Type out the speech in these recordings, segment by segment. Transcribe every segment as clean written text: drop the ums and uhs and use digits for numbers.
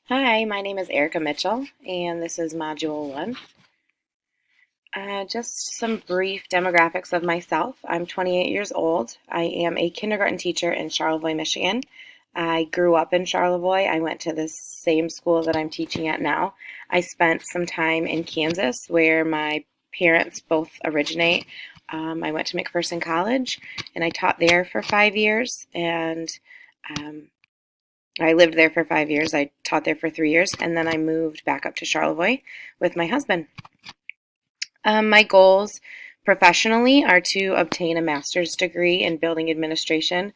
Hi, my name is Erica Mitchell, and this is Module 1. Just some brief demographics of myself. I'm 28 years old. I am a kindergarten teacher in Charlevoix, Michigan. I grew up in Charlevoix. I went to the same school that I'm teaching at now. I spent some time in Kansas, where my parents both originate. I went to McPherson College, and I taught there for 5 years, and um, I lived there for 5 years. I taught there for 3 years, and then I moved back up to Charlevoix with my husband. My goals professionally are to obtain a master's degree in building administration.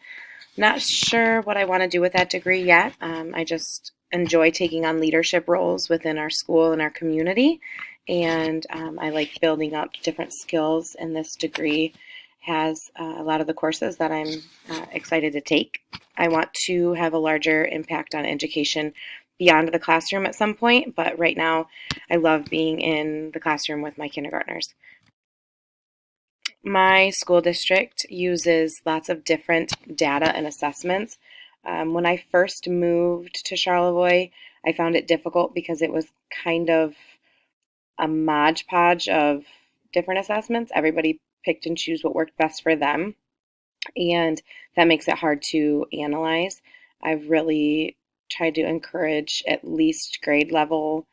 Not sure what I want to do with that degree yet. I just enjoy taking on leadership roles within our school and our community, and I like building up different skills, and this degree has a lot of the courses that I'm excited to take. I want to have a larger impact on education beyond the classroom at some point, but right now I love being in the classroom with my kindergartners. My school district uses lots of different data and assessments. When I first moved to Charlevoix, I found it difficult because it was kind of a modge podge of different assessments. Everybody picked and chose what worked best for them, and that makes it hard to analyze. I've really tried to encourage at least grade level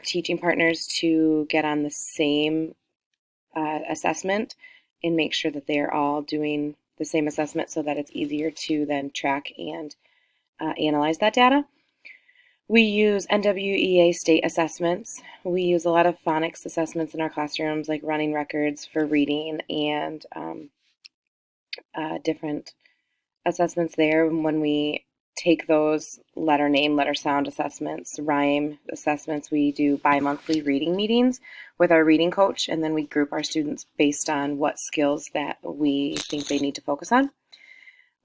teaching partners to get on the same assessment and make sure that they are all doing the same assessment so that it's easier to then track and analyze that data. We use NWEA state assessments. We use a lot of phonics assessments in our classrooms, like running records for reading and different assessments there. When we take those letter name, letter sound assessments, rhyme assessments, we do bi-monthly reading meetings with our reading coach, and then we group our students based on what skills that we think they need to focus on.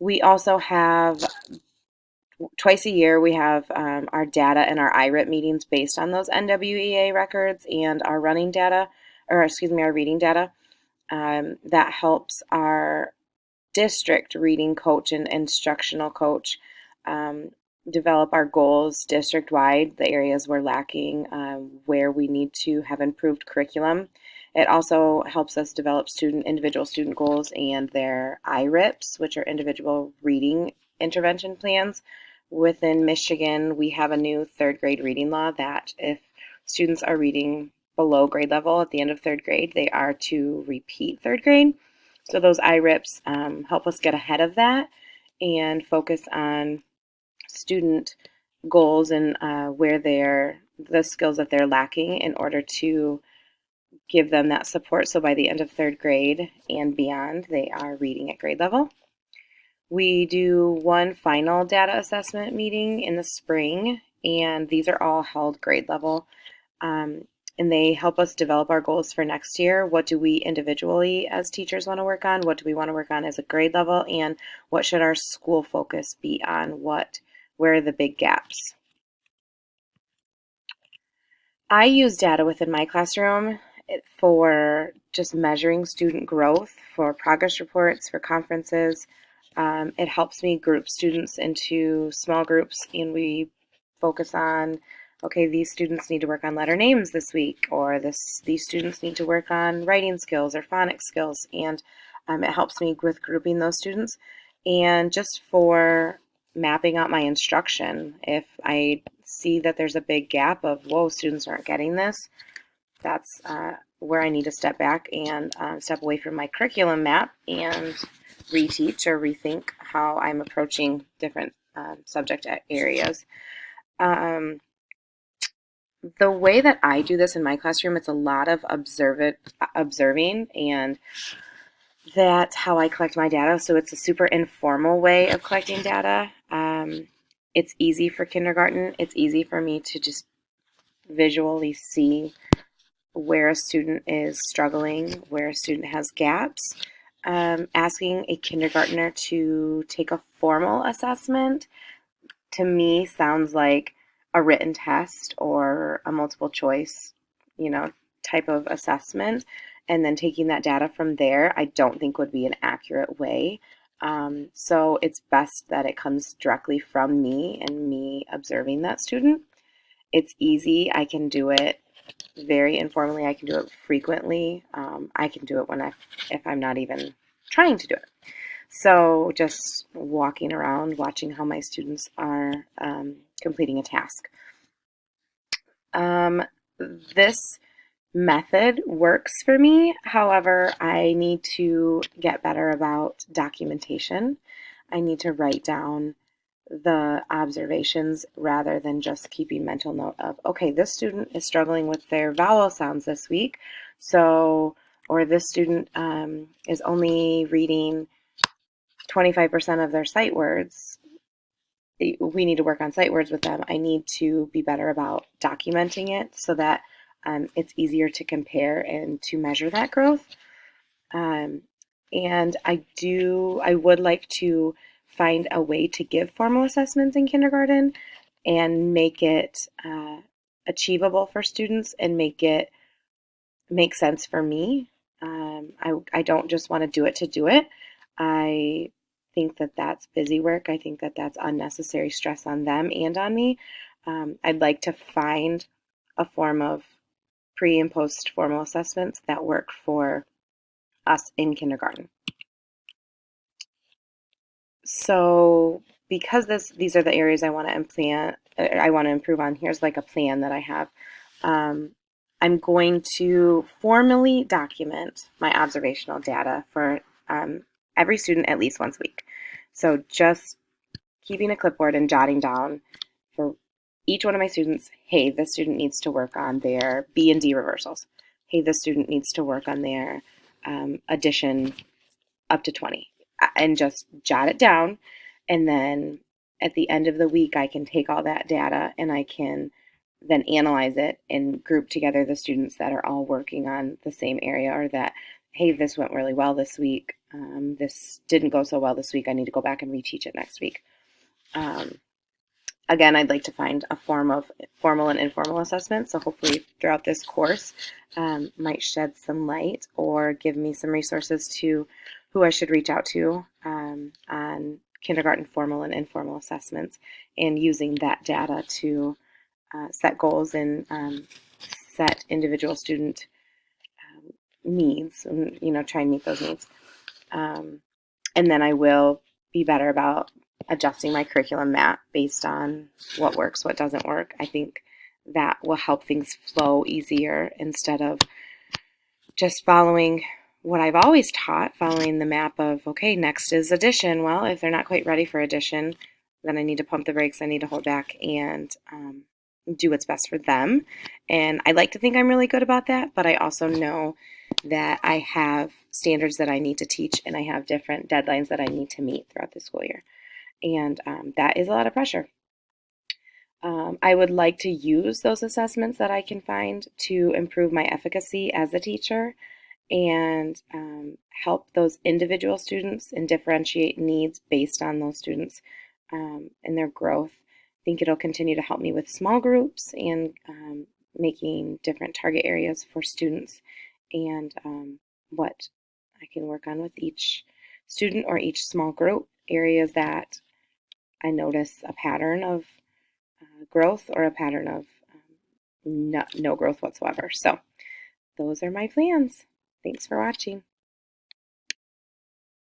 We also have twice a year we have our data and our IRIP meetings based on those NWEA records and our running data, or excuse me, our reading data. That helps our district reading coach and instructional coach um, develop our goals district-wide, the areas we're lacking, where we need to have improved curriculum. It also helps us develop individual student goals and their IRIPs, which are individual reading intervention plans. Within Michigan, we have a new third grade reading law that if students are reading below grade level at the end of third grade, they are to repeat third grade. So those IRIPs help us get ahead of that and focus on student goals and where the skills that they're lacking in order to give them that support. So by the end of third grade and beyond, they are reading at grade level. We do one final data assessment meeting in the spring, and these are all held grade level. And they help us develop our goals for next year. What do we individually as teachers want to work on? What do we want to work on as a grade level? And what should our school focus be on? Where are the big gaps? I use data within my classroom for just measuring student growth, for progress reports, for conferences. It helps me group students into small groups, and we focus on, okay, these students need to work on letter names this week, or these students need to work on writing skills or phonics skills, and it helps me with grouping those students. And just for mapping out my instruction, if I see that there's a big gap of, whoa, students aren't getting this, that's where I need to step back and step away from my curriculum map and reteach or rethink how I'm approaching different subject areas. The way that I do this in my classroom, it's a lot of observing, and that's how I collect my data. So it's a super informal way of collecting data. It's easy for kindergarten. It's easy for me to just visually see where a student is struggling, where a student has gaps. Asking a kindergartner to take a formal assessment to me sounds like a written test or a multiple choice, type of assessment. And then taking that data from there, I don't think would be an accurate way So it's best that it comes directly from me and me observing that student. It's easy. I can do it very informally. I can do it frequently. I can do it if I'm not even trying to do it. So just walking around, watching how my students are completing a task. This method works for me. However, I need to get better about documentation. I need to write down the observations rather than just keeping mental note of, okay, this student is struggling with their vowel sounds this week. So, or this student is only reading 25% of their sight words. We need to work on sight words with them. I need to be better about documenting it so that it's easier to compare and to measure that growth. Um, and I would like to find a way to give formal assessments in kindergarten and make it achievable for students and make it make sense for me. I don't just want to do it to do it. I think that that's busy work. I think that that's unnecessary stress on them and on me. I'd like to find a form of pre and post formal assessments that work for us in kindergarten. So because these are the areas I want to improve on, here's like a plan that I have. I'm going to formally document my observational data for every student at least once a week. So just keeping a clipboard and jotting down for each one of my students, hey, this student needs to work on their B and D reversals. Hey, this student needs to work on their addition up to 20, and just jot it down. And then at the end of the week, I can take all that data and I can then analyze it and group together the students that are all working on the same area, or that, hey, this went really well this week. This didn't go so well this week. I need to go back and reteach it next week. Again, I'd like to find a form of formal and informal assessment. So hopefully throughout this course might shed some light or give me some resources to who I should reach out to on kindergarten formal and informal assessments, and using that data to set goals and set individual student needs, and try and meet those needs. And then I will be better about adjusting my curriculum map based on what works, what doesn't work. I think that will help things flow easier instead of just following what I've always taught, following the map of, okay, next is addition. Well, if they're not quite ready for addition, then I need to pump the brakes. I need to hold back and do what's best for them. And I like to think I'm really good about that, but I also know that I have standards that I need to teach, and I have different deadlines that I need to meet throughout the school year. And that is a lot of pressure. I would like to use those assessments that I can find to improve my efficacy as a teacher and help those individual students and differentiate needs based on those students and their growth. I think it'll continue to help me with small groups and making different target areas for students, and what I can work on with each student or each small group, areas that I notice a pattern of growth or a pattern of no growth whatsoever. So those are my plans. Thanks for watching.